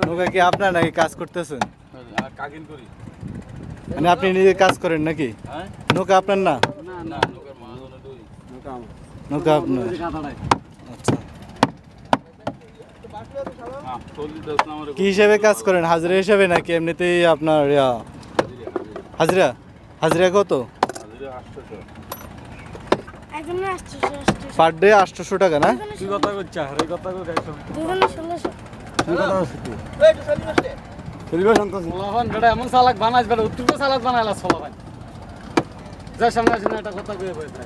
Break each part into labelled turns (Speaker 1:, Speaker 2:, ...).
Speaker 1: নৌকা কি আপনার নাকি কাজ করতেছেন? মানে আপনি নিজে কাজ করেন নাকি? নৌকা আপনার না? নৌকা আপনার। আচ্ছা, কি হিসেবে কাজ করেন? হাজিরা হিসেবে নাকি এমনিতেই আপনার হাজিরা? হাজিরা কত? পার ডে 800 টাকা না?
Speaker 2: এমন সালাক বানাইস বেটা উত্তর সালাক বানাইলা সলা ভাই যা সামনে আসেন একটা কথা কয়ে বসে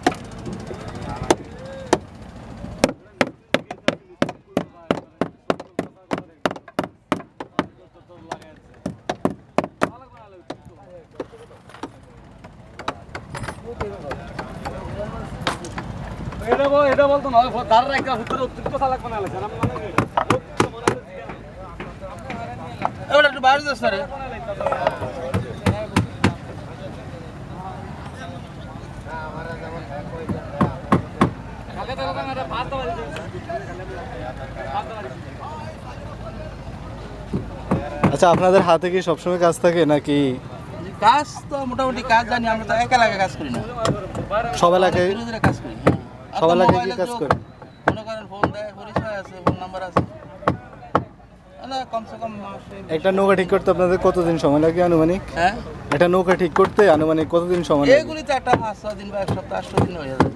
Speaker 2: এটা বলতো না তার একটা উত্তর সালাক বানাইলা জানাম মানে এবারে একটু বাইরে যাস রে
Speaker 1: আচ্ছা, আপনাদের হাতে কি সবসময় কাজ থাকে নাকি?
Speaker 3: কাজ তো মোটামুটি কাজ জানি, আমরা তো এক এলাকায় কাজ করি না,
Speaker 1: সব এলাকায়
Speaker 3: কাজ করি।
Speaker 1: সব এলাকায় কি কাজ করে?
Speaker 3: মনে করেন ফোন দেয়, পরিচয় আছে, ফোন নাম্বার আছে। কমসে কম
Speaker 1: একটা নৌকা ঠিক করতে আপনাদের কতদিন সময় লাগে আনুমানিক?
Speaker 3: হ্যাঁ,
Speaker 1: একটা নৌকা ঠিক করতে আনুমানিক কতদিন সময় লাগে?
Speaker 3: এগুলিতে একটা 5-6 দিন বা এক সপ্তাহ 8 দিন হয়ে যাবে,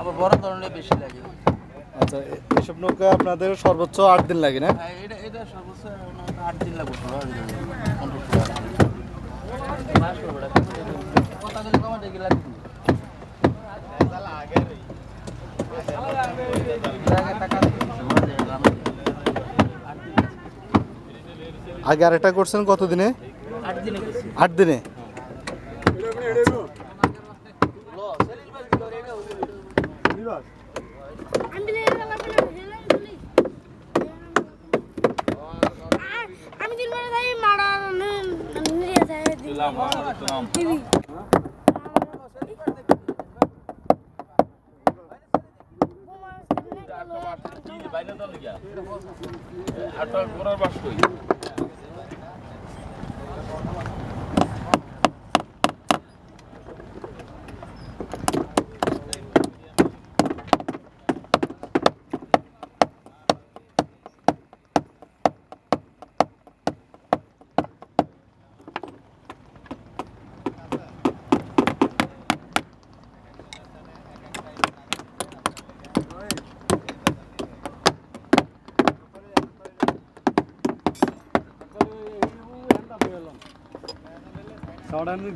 Speaker 3: আবার বড় ধরনের বেশি লাগে।
Speaker 1: আচ্ছা, এসব নৌকা আপনাদের সর্বোচ্চ 8 দিন লাগে না?
Speaker 3: হ্যাঁ, এটা সর্বোচ্চ 8 দিন লাগবে। কথাগুলি কমাতে গেলে
Speaker 1: আগে আরেকটা করছেন কত দিনে?
Speaker 3: 8 দিনে।
Speaker 1: 8 দিনে?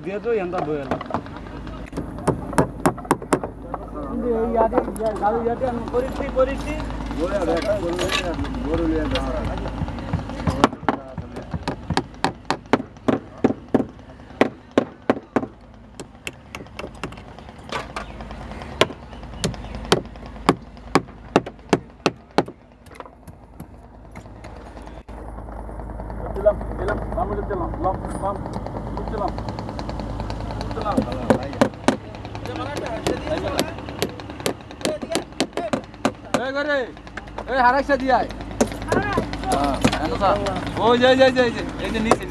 Speaker 2: দিয়ে তো এন্টা বইল করেছি হারাইসা দিয়ে ওই যে নিচে